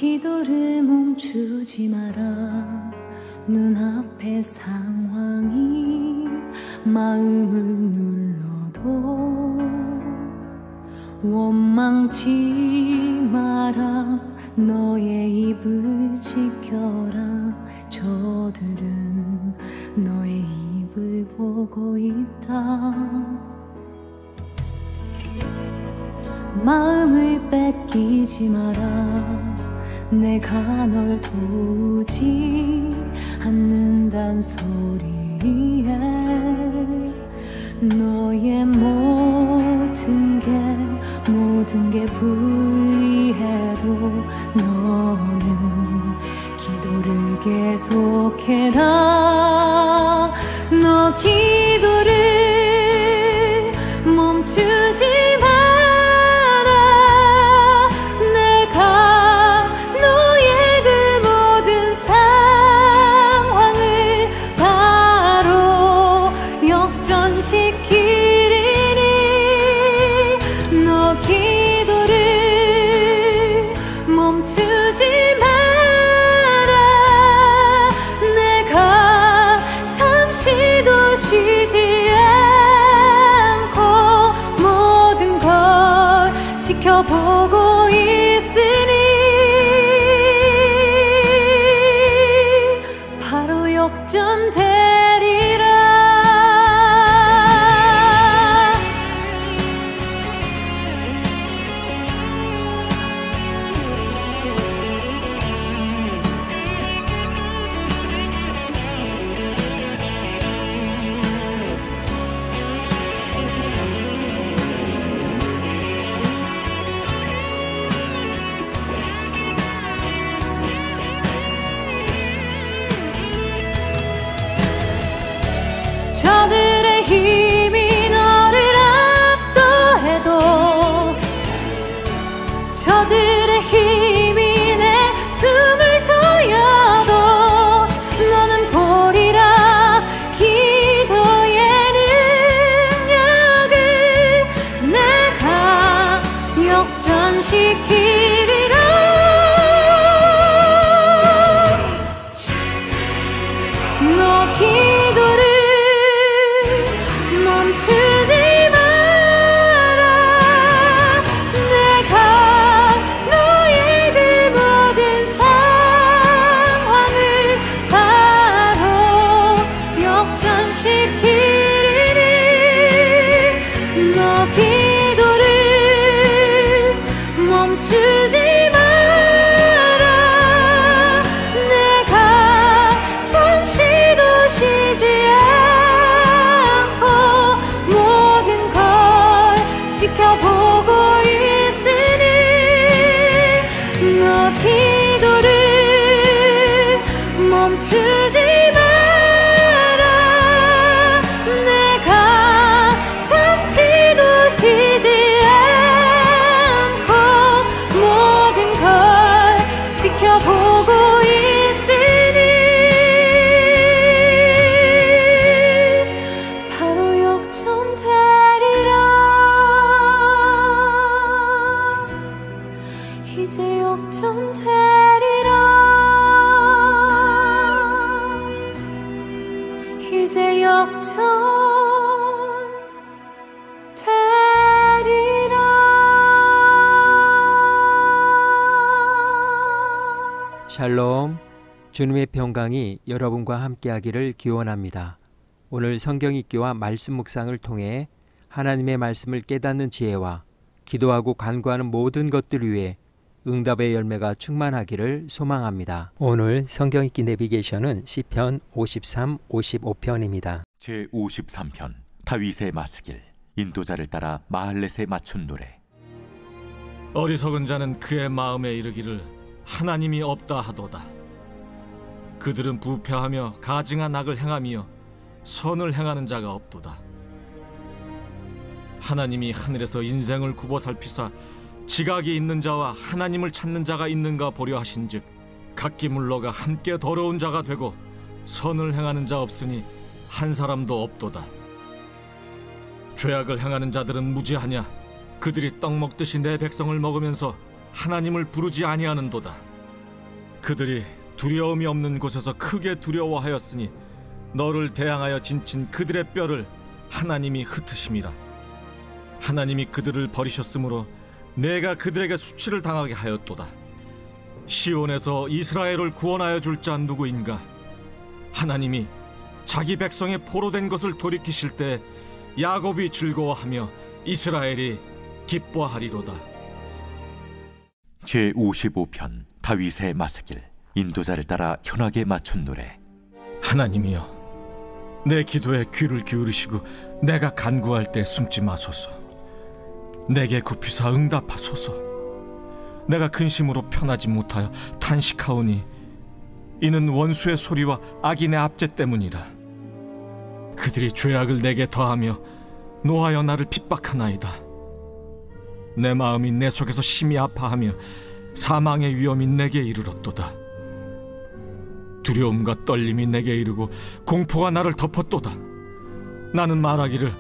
기도를 멈추지 마라. 눈앞의 상황이 마음을 눌러도 원망치 마라. 너의 입을 지켜라. 저들은 너의 입을 보고 있다. 마음을 뺏기지 마라. 내가 널 도우지 않는단 소리에 너의 모든 게 불리해도 너는 기도를 계속해라. 너 기도를 멈추지 마라. 내가 너의 그 모든 상황을 바로 역전시키리니 너 기도를 멈추지 마라. 내가 잠시도 쉬지 않고 모든 걸 지켜보고 있으니 바로 역전되리라. 저들의 힘이 너를 압도해도 저들의 힘이 내 숨을 조여도 너는 보리라. 기도의 능력을 내가 역전시키리라. 너 기도를 멈추지 마라. 내가 너의 그 모든 상황을 바로 역전시키리니 너 기도를 멈추지 마라. 내가 잠시도 쉬지 않고 모든 걸 지켜보고 있으니 너 기도를 멈추지 마라. 내가 잠시도 쉬지 않고 모든 걸 지켜보고 있으니 바로 역전되리라. 이제 역전되리라. 이제 역전되리라. 샬롬, 주님의 평강이 여러분과 함께하기를 기원합니다. 오늘 성경 읽기와 말씀 묵상을 통해 하나님의 말씀을 깨닫는 지혜와 기도하고 간구하는 모든 것들 위해 응답의 열매가 충만하기를 소망합니다. 오늘 성경 읽기 내비게이션은 시편 53, 55편입니다. 제53편 다윗의 마스길. 인도자를 따라 마할렛에 맞춘 노래. 어리석은 자는 그의 마음에 이르기를 하나님이 없다 하도다. 그들은 부패하며 가증한 악을 행하며 선을 행하는 자가 없도다. 하나님이 하늘에서 인생을 굽어 살피사 지각이 있는 자와 하나님을 찾는 자가 있는가 보려 하신즉 각기 물러가 함께 더러운 자가 되고 선을 행하는 자 없으니 한 사람도 없도다. 죄악을 행하는 자들은 무지하냐? 그들이 떡 먹듯이 내 백성을 먹으면서 하나님을 부르지 아니하는도다. 그들이 두려움이 없는 곳에서 크게 두려워하였으니 너를 대항하여 진친 그들의 뼈를 하나님이 흩으심이라. 하나님이 그들을 버리셨으므로 내가 그들에게 수치를 당하게 하였도다. 시온에서 이스라엘을 구원하여 줄 자 누구인가? 하나님이 자기 백성의 포로된 것을 돌이키실 때 야곱이 즐거워하며 이스라엘이 기뻐하리로다. 제55편 다윗의 마스길. 인도자를 따라 현악에 맞춘 노래. 하나님이여, 내 기도에 귀를 기울이시고 내가 간구할 때 숨지 마소서. 내게 굽히사 응답하소서. 내가 근심으로 편하지 못하여 탄식하오니 이는 원수의 소리와 악인의 압제 때문이라. 그들이 죄악을 내게 더하며 노하여 나를 핍박하나이다. 내 마음이 내 속에서 심히 아파하며 사망의 위험이 내게 이르렀도다. 두려움과 떨림이 내게 이르고 공포가 나를 덮었도다. 나는 말하기를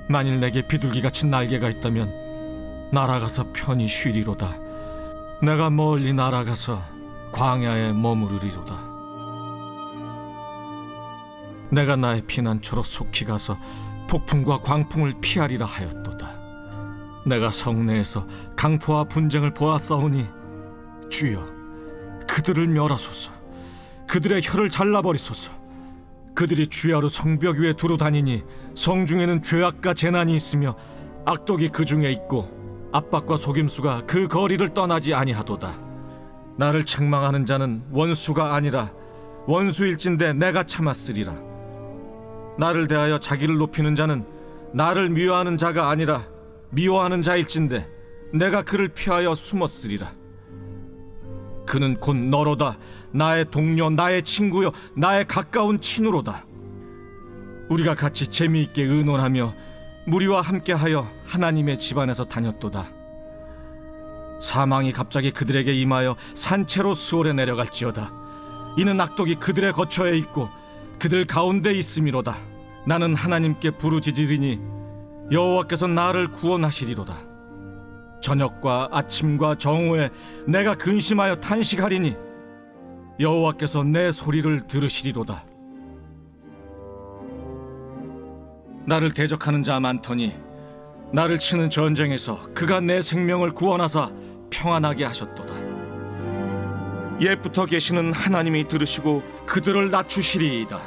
만일 내게 비둘기같이 날개가 있다면 날아가서 편히 쉬리로다. 내가 멀리 날아가서 광야에 머무르리로다. 내가 나의 피난처로 속히 가서 폭풍과 광풍을 피하리라 하였도다. 내가 성내에서 강포와 분쟁을 보았사오니 주여, 그들을 멸하소서. 그들의 혀를 잘라버리소서. 그들이 주야로 성벽 위에 두루 다니니 성중에는 죄악과 재난이 있으며 악독이 그 중에 있고 압박과 속임수가 그 거리를 떠나지 아니하도다. 나를 책망하는 자는 원수가 아니라 원수일진데 내가 참았으리라. 나를 대하여 자기를 높이는 자는 나를 미워하는 자가 아니라 미워하는 자일진데 내가 그를 피하여 숨었으리라. 그는 곧 너로다. 나의 동료, 나의 친구요, 나의 가까운 친우로다. 우리가 같이 재미있게 의논하며 무리와 함께하여 하나님의 집안에서 다녔도다. 사망이 갑자기 그들에게 임하여 산채로 수월에 내려갈지어다. 이는 악독이 그들의 거처에 있고 그들 가운데 있음이로다. 나는 하나님께 부르짖으리니 여호와께서 나를 구원하시리로다. 저녁과 아침과 정오에 내가 근심하여 탄식하리니 여호와께서 내 소리를 들으시리로다. 나를 대적하는 자 많더니 나를 치는 전쟁에서 그가 내 생명을 구원하사 평안하게 하셨도다. 옛부터 계시는 하나님이 들으시고 그들을 낮추시리이다.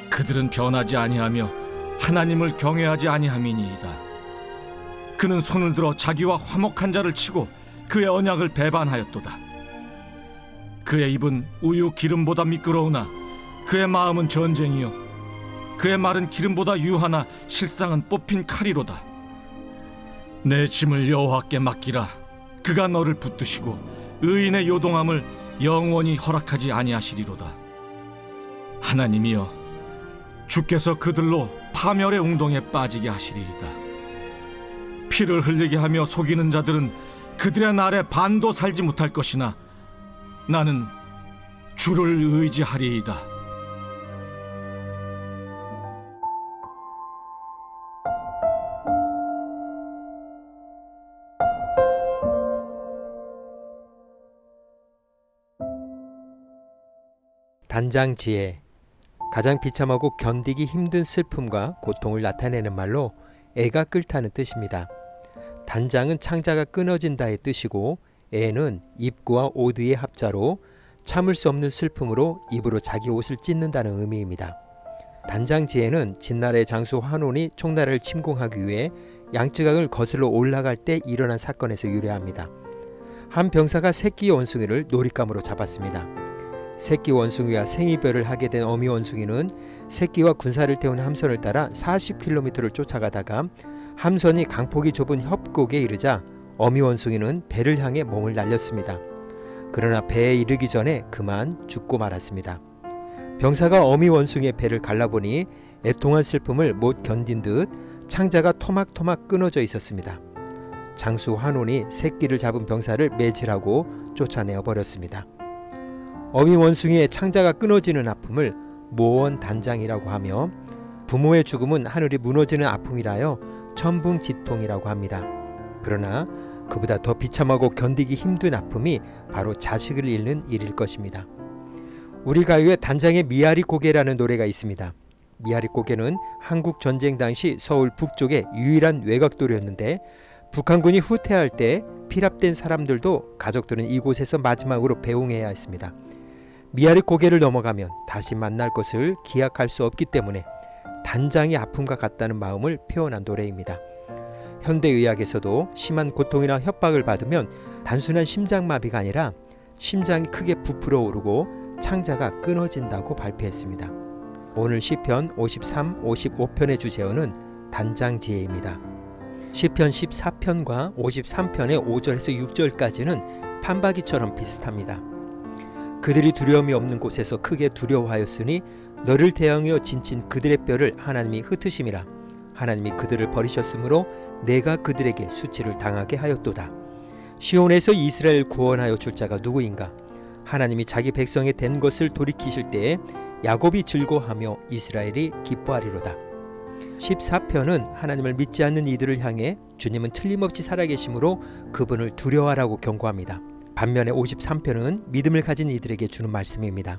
그들은 변하지 아니하며 하나님을 경외하지 아니함이니이다. 그는 손을 들어 자기와 화목한 자를 치고 그의 언약을 배반하였도다. 그의 입은 우유 기름보다 미끄러우나 그의 마음은 전쟁이요 그의 말은 기름보다 유하나 실상은 뽑힌 칼이로다. 내 짐을 여호와께 맡기라. 그가 너를 붙드시고 의인의 요동함을 영원히 허락하지 아니하시리로다. 하나님이여, 주께서 그들로 파멸의 웅덩이에 빠지게 하시리이다. 피를 흘리게 하며 속이는 자들은 그들의 날에 반도 살지 못할 것이나 나는 주를 의지하리이다. 단장 지혜. 가장 비참하고 견디기 힘든 슬픔과 고통을 나타내는 말로 애가 끓다는 뜻입니다. 단장은 창자가 끊어진다의 뜻이고 애는 입구와 오드의 합자로 참을 수 없는 슬픔으로 입으로 자기 옷을 찢는다는 의미입니다. 단장 지혜는 진나라의 장수 환온이 총나라를 침공하기 위해 양쯔강을 거슬러 올라갈 때 일어난 사건에서 유래합니다. 한 병사가 새끼 원숭이를 놀잇감으로 잡았습니다. 새끼 원숭이와 생이별을 하게 된 어미 원숭이는 새끼와 군사를 태운 함선을 따라 40km를 쫓아가다가 함선이 강폭이 좁은 협곡에 이르자 어미 원숭이는 배를 향해 몸을 날렸습니다. 그러나 배에 이르기 전에 그만 죽고 말았습니다. 병사가 어미 원숭이의 배를 갈라보니 애통한 슬픔을 못 견딘 듯 창자가 토막토막 끊어져 있었습니다. 장수 환온이 새끼를 잡은 병사를 매질하고 쫓아내어 버렸습니다. 어미 원숭이의 창자가 끊어지는 아픔을 모원단장이라고 하며 부모의 죽음은 하늘이 무너지는 아픔이라여 천붕지통이라고 합니다. 그러나 그보다 더 비참하고 견디기 힘든 아픔이 바로 자식을 잃는 일일 것입니다. 우리 가요에 단장의 미아리 고개라는 노래가 있습니다. 미아리 고개는 한국 전쟁 당시 서울 북쪽의 유일한 외곽도로였는데 북한군이 후퇴할 때 피랍된 사람들도 가족들은 이곳에서 마지막으로 배웅해야 했습니다. 미아리 고개를 넘어가면 다시 만날 것을 기약할 수 없기 때문에 단장의 아픔과 같다는 마음을 표현한 노래입니다. 현대의학에서도 심한 고통이나 협박을 받으면 단순한 심장마비가 아니라 심장이 크게 부풀어 오르고 창자가 끊어진다고 발표했습니다. 오늘 시편 53, 55편의 주제어는 단장지혜입니다. 시편 14편과 53편의 5절에서 6절까지는 판박이처럼 비슷합니다. 그들이 두려움이 없는 곳에서 크게 두려워하였으니 너를 대항하여 진친 그들의 뼈를 하나님이 흩으심이라. 하나님이 그들을 버리셨으므로 내가 그들에게 수치를 당하게 하였도다. 시온에서 이스라엘 구원하여 줄 자가 누구인가? 하나님이 자기 백성의 된 것을 돌이키실 때에 야곱이 즐거워하며 이스라엘이 기뻐하리로다. 14편은 하나님을 믿지 않는 이들을 향해 주님은 틀림없이 살아계심으로 그분을 두려워하라고 경고합니다. 반면에 53편은 믿음을 가진 이들에게 주는 말씀입니다.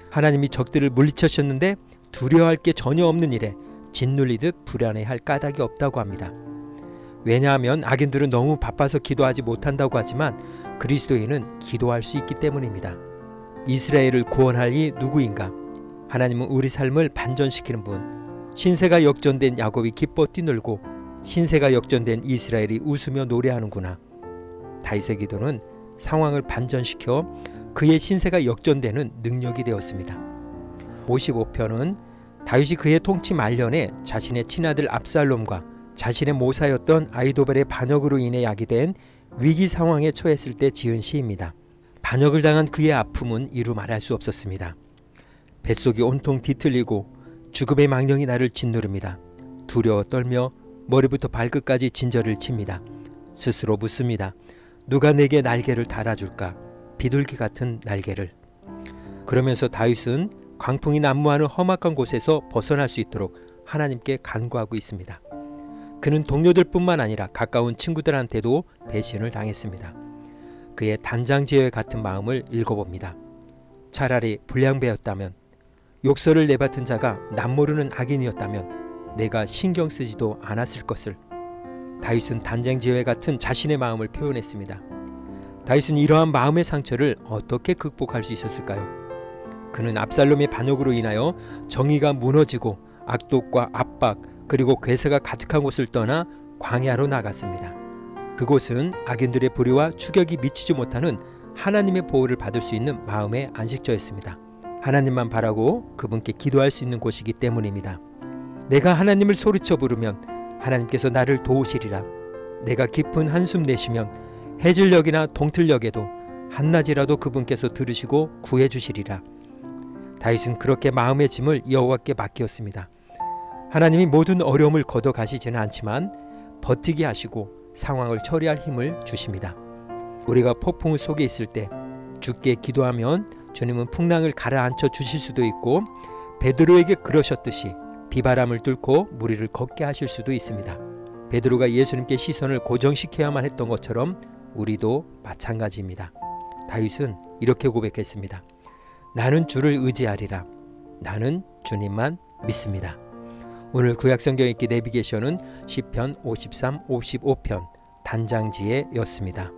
하나님이 적들을 물리치셨는데 두려워할 게 전혀 없는 일에 짓눌리듯 불안해할 까닭이 없다고 합니다. 왜냐하면 악인들은 너무 바빠서 기도하지 못한다고 하지만 그리스도인은 기도할 수 있기 때문입니다. 이스라엘을 구원할 이 누구인가? 하나님은 우리 삶을 반전시키는 분, 신세가 역전된 야곱이 기뻐 뛰놀고 신세가 역전된 이스라엘이 웃으며 노래하는구나. 다윗의 기도는 상황을 반전시켜 그의 신세가 역전되는 능력이 되었습니다. 55편은 다윗이 그의 통치 말년에 자신의 친아들 압살롬과 자신의 모사였던 아히도벨의 반역으로 인해 야기된 위기 상황에 처했을 때 지은 시입니다. 반역을 당한 그의 아픔은 이루 말할 수 없었습니다. 뱃속이 온통 뒤틀리고 죽음의 망령이 나를 짓누릅니다. 두려워 떨며 머리부터 발끝까지 진저를 칩니다. 스스로 묻습니다. 누가 내게 날개를 달아줄까? 비둘기 같은 날개를. 그러면서 다윗은 광풍이 난무하는 험악한 곳에서 벗어날 수 있도록 하나님께 간구하고 있습니다. 그는 동료들뿐만 아니라 가까운 친구들한테도 배신을 당했습니다. 그의 단장지혜 같은 마음을 읽어봅니다. 차라리 불량배였다면, 욕설을 내뱉은 자가 남모르는 악인이었다면 내가 신경 쓰지도 않았을 것을. 다윗은 단장지혜 같은 자신의 마음을 표현했습니다. 다윗은 이러한 마음의 상처를 어떻게 극복할 수 있었을까요? 그는 압살롬의 반역으로 인하여 정의가 무너지고 악독과 압박 그리고 괴세가 가득한 곳을 떠나 광야로 나갔습니다. 그곳은 악인들의 불의와 추격이 미치지 못하는 하나님의 보호를 받을 수 있는 마음의 안식처였습니다. 하나님만 바라고 그분께 기도할 수 있는 곳이기 때문입니다. 내가 하나님을 소리쳐 부르면 하나님께서 나를 도우시리라. 내가 깊은 한숨 내쉬면 해질녘이나 동틀녘에도 한낮이라도 그분께서 들으시고 구해주시리라. 다윗은 그렇게 마음의 짐을 여호와께 맡겼습니다. 하나님이 모든 어려움을 걷어 가시지는 않지만 버티게 하시고 상황을 처리할 힘을 주십니다. 우리가 폭풍 속에 있을 때 주께 기도하면 주님은 풍랑을 가라앉혀 주실 수도 있고 베드로에게 그러셨듯이 비바람을 뚫고 무리를 걷게 하실 수도 있습니다. 베드로가 예수님께 시선을 고정시켜야만 했던 것처럼 우리도 마찬가지입니다. 다윗은 이렇게 고백했습니다. 나는 주를 의지하리라. 나는 주님만 믿습니다. 오늘 구약성경 읽기 내비게이션은 시편 53, 55편 단장지혜였습니다.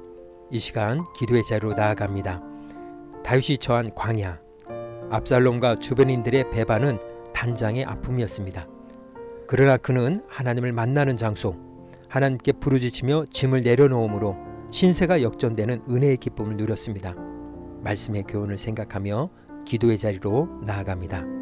이 시간 기도의 자리로 나아갑니다. 다윗이 처한 광야, 압살롬과 주변인들의 배반은 단장의 아픔이었습니다. 그러나 그는 하나님을 만나는 장소, 하나님께 부르짖으며 짐을 내려놓음으로 신세가 역전되는 은혜의 기쁨을 누렸습니다. 말씀의 교훈을 생각하며 기도의 자리로 나아갑니다.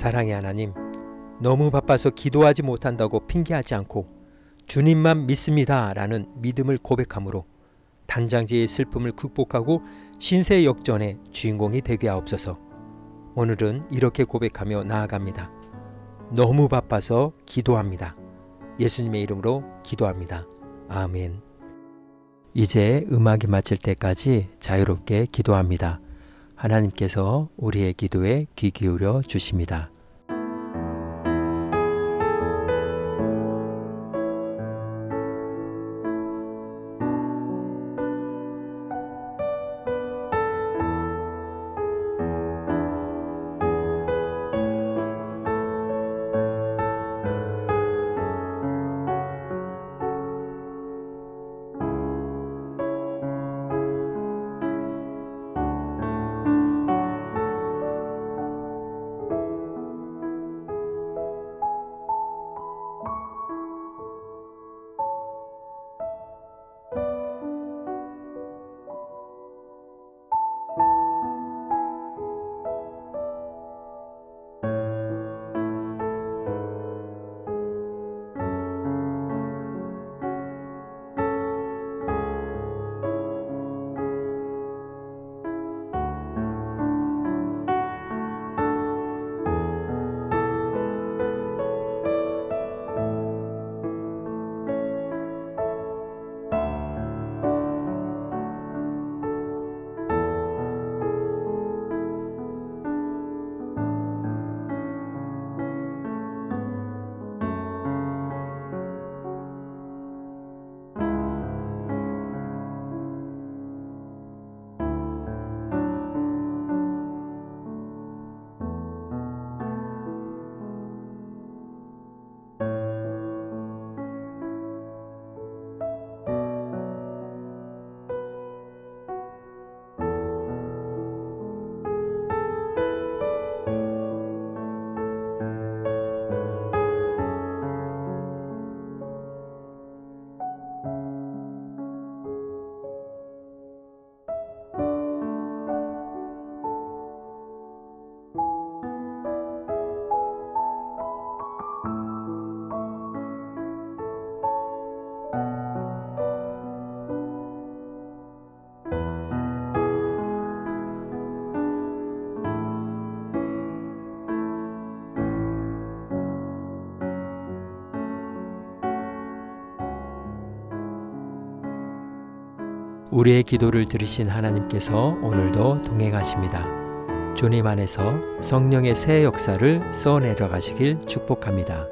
사랑의 하나님, 너무 바빠서 기도하지 못한다고 핑계하지 않고 주님만 믿습니다 라는 믿음을 고백함으로 단장제의 슬픔을 극복하고 신세 역전의 주인공이 되게 하옵소서. 오늘은 이렇게 고백하며 나아갑니다. 너무 바빠서 기도합니다. 예수님의 이름으로 기도합니다. 아멘. 이제 음악이 마칠 때까지 자유롭게 기도합니다. 하나님께서 우리의 기도에 귀 기울여 주십니다. 우리의 기도를 들으신 하나님께서 오늘도 동행하십니다. 주님 안에서 성령의 새 역사를 써내려 가시길 축복합니다.